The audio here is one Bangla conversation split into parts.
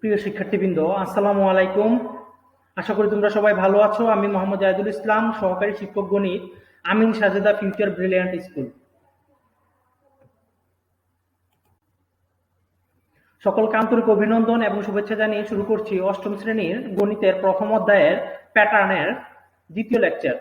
প্রিয় শিক্ষার্থীবৃন্দ, আসসালামু আলাইকুম। আশা করি তোমরা সবাই ভালো আছো। আমি মোহাম্মদ জাহিদুল ইসলাম, সহকারী শিক্ষক গণিত, আমিন সাজেদা ফিউচার ব্রিলিয়ান্ট স্কুল। সকলকে আন্তরিক অভিনন্দন এবং শুভেচ্ছা জানিয়ে শুরু করছি অষ্টম শ্রেণীর গণিতের প্রথম অধ্যায়ের প্যাটার্নের দ্বিতীয় লেকচার।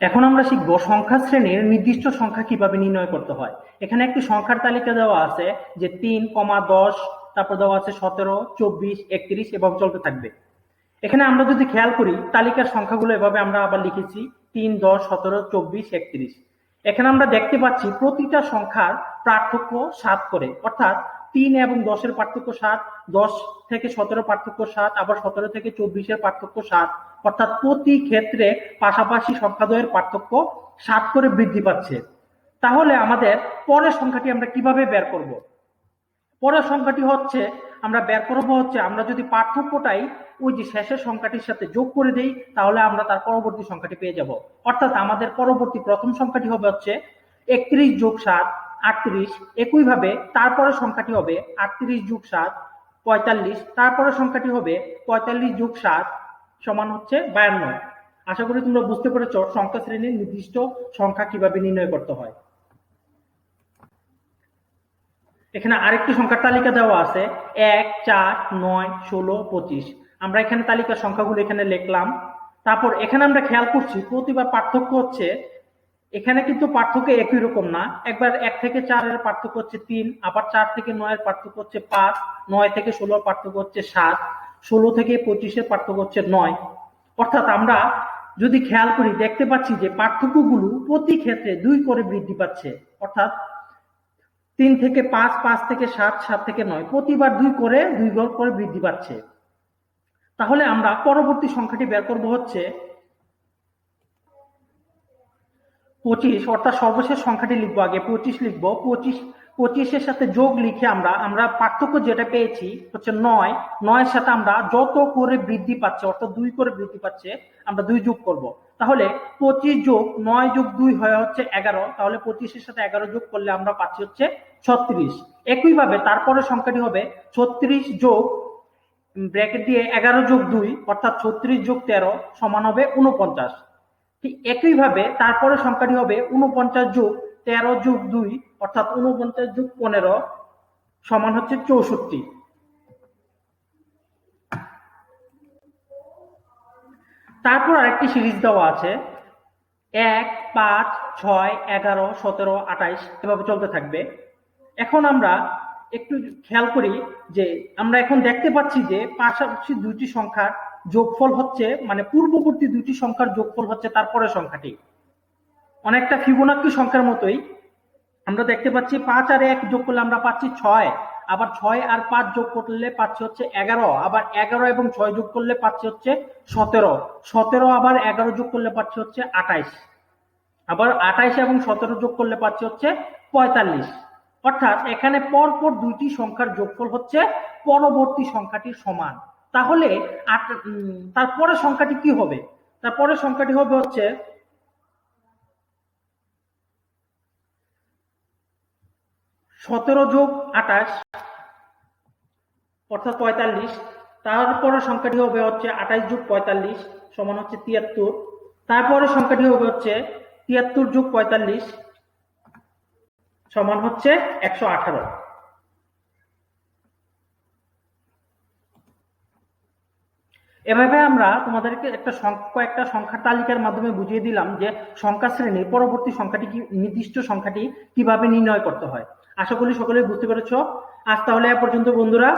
এখন আমরা শিখব সংখ্যা শ্রেণীর নির্দিষ্ট সংখ্যা কিভাবে নির্ণয় করতে হয়। এখানে একটি সংখ্যার তালিকা দেওয়া আছে যে 3, 10, তারপর দেওয়া আছে 17, 24, 31 এবং চলতে থাকবে। এখানে আমরা যদি খেয়াল করি তালিকার সংখ্যাগুলো এভাবে আমরা আবার লিখেছি 3, 10, 17, 24, 31। এখানে আমরা দেখতে পাচ্ছি প্রতিটা সংখ্যার পার্থক্য 7 করে, অর্থাৎ 3 এবং 10 পার্থক্য 7, 10 থেকে 17 পার্থক্য 7, আবার 17 থেকে 24 পার্থক্য 7, অর্থাৎ প্রতি ক্ষেত্রে পাশাপাশি সংখ্যাদ্বয়ের পার্থক্য 7 করে বৃদ্ধি পাচ্ছে। তাহলে আমাদের পরের সংখ্যাটি আমরা কিভাবে বের করব? পরের সংখ্যাটি হচ্ছে আমরা বের করব হচ্ছে আমরা যদি পার্থক্যটাই ওই যে শেষের সংখ্যাটির সাথে যোগ করে দেই, তাহলে আমরা তার পরবর্তী সংখ্যাটি পেয়ে যাব। অর্থাৎ আমাদের পরবর্তী প্রথম সংখ্যাটি হবে হচ্ছে 31 যোগ 7, 38। একইভাবে তারপরের সংখ্যাটি হবে 38 যোগ 7, 45। তারপরের সংখ্যাটি হবে 45 যোগ 7 সমান হচ্ছে 52। আশা করি তোমরা বুঝতে পেরেছো সংখ্যা শ্রেণীর নির্দিষ্ট সংখ্যা কিভাবে নির্ণয় করতে হয়। এখানে আরেকটি সংখ্যার তালিকা দেওয়া আছে 1, 4, 9, 16, 25। আমরা এখানে তালিকার সংখ্যাগুলো এখানে লিখলাম। তারপর এখানে আমরা খেয়াল করছি প্রতিবার পার্থক্য হচ্ছে, এখানে কিন্তু পার্থক্য একই রকম না। একবার 1 থেকে 4 এর পার্থক্য হচ্ছে 3, আবার 4 থেকে 9 এর পার্থক্য হচ্ছে 5, 9 থেকে 16 এর পার্থক্য হচ্ছে 7, 16 থেকে 25 এর পার্থক্য হচ্ছে 9। অর্থাৎ আমরা যদি খেয়াল করি দেখতে পাচ্ছি যে পার্থক্যগুলো প্রতি ক্ষেত্রে 2 করে বৃদ্ধি পাচ্ছে। অর্থাৎ 3 থেকে 5, 5 থেকে 7, 7 থেকে 9 প্রতিবার 2 ঘর করে বৃদ্ধি পাচ্ছে। তাহলে আমরা পরবর্তী সংখ্যাটি বের করব হচ্ছে 25, অর্থাৎ সর্বশেষ সংখ্যাটি লিখবো, আগে 25 লিখবো। 25 এর সাথে যোগ লিখে আমরা পার্থক্য যেটা পেয়েছি হচ্ছে 9, 9 এর সাথে আমরা যত করে বৃদ্ধি পাচ্ছে অর্থাৎ 2 করে বৃদ্ধি পাচ্ছে আমরা 2 যোগ করব। তাহলে 25 যোগ 9 যোগ 2 হয় হচ্ছে 11। তাহলে 25 এর সাথে 11 যোগ করলে আমরা পাচ্ছি হচ্ছে 36। একইভাবে তারপরে সংখ্যাটি হবে 36 যোগ ব্র্যাকেট দিয়ে 11 যোগ 2 অর্থাৎ 36 যোগ 13 সমান হবে 49। ঠিক একইভাবে তারপরে সংখ্যাটি হবে 49 যোগ 13 যোগ 2 অর্থাৎ 49 যোগ 15 সমান হচ্ছে 64। তারপর আরেকটি সিরিজ দেওয়া আছে 1, 5, 6, 11, 17, 28 এভাবে চলতে থাকবে। এখন আমরা একটু খেয়াল করি যে আমরা এখন দেখতে পাচ্ছি যে পাশাপাশি দুইটি সংখ্যার যোগফল হচ্ছে, মানে পূর্ববর্তী দুইটি সংখ্যার যোগফল হচ্ছে তারপরের সংখ্যাটি। অনেকটা ফিবোনাক্কি সংখ্যার মতোই আমরা দেখতে পাচ্ছি 5 আর 1 যোগ করলে আমরা পাচ্ছি 6, আবার 6 আর 5 যোগ করলে পাচ্ছি হচ্ছে 11, আবার 11 এবং 6 যোগ করলে পাচ্ছি হচ্ছে 17, 17 আবার 11 যোগ করলে পাচ্ছি হচ্ছে 28, আবার 28 এবং 17 যোগ করলে পাচ্ছি হচ্ছে 45। অর্থাৎ এখানে পরপর দুইটি সংখ্যার যোগফল হচ্ছে পরবর্তী সংখ্যাটির সমান। তাহলে তারপরের সংখ্যাটি কি হবে? তারপরের সংখ্যাটি হবে হচ্ছে 17 যোগ 28 অর্থাৎ 45। তারপরের সংখ্যাটি হবে হচ্ছে 28 যোগ 45 সমান হচ্ছে 73। তারপরের সংখ্যাটি হবে হচ্ছে 73 যোগ 45 সমান হচ্ছে 118। এভাবে আমরা তোমাদেরকে কয়েকটা সংখ্যার তালিকার মাধ্যমে বুঝিয়ে দিলাম যে সংখ্যা শ্রেণীর পরবর্তী সংখ্যাটি নির্দিষ্ট সংখ্যাটি কিভাবে নির্ণয় করতে হয়। আশা করি সকলে বুঝতে পেরেছো। আজ তাহলে এ পর্যন্ত বন্ধুরা,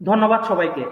ধন্যবাদ সবাইকে।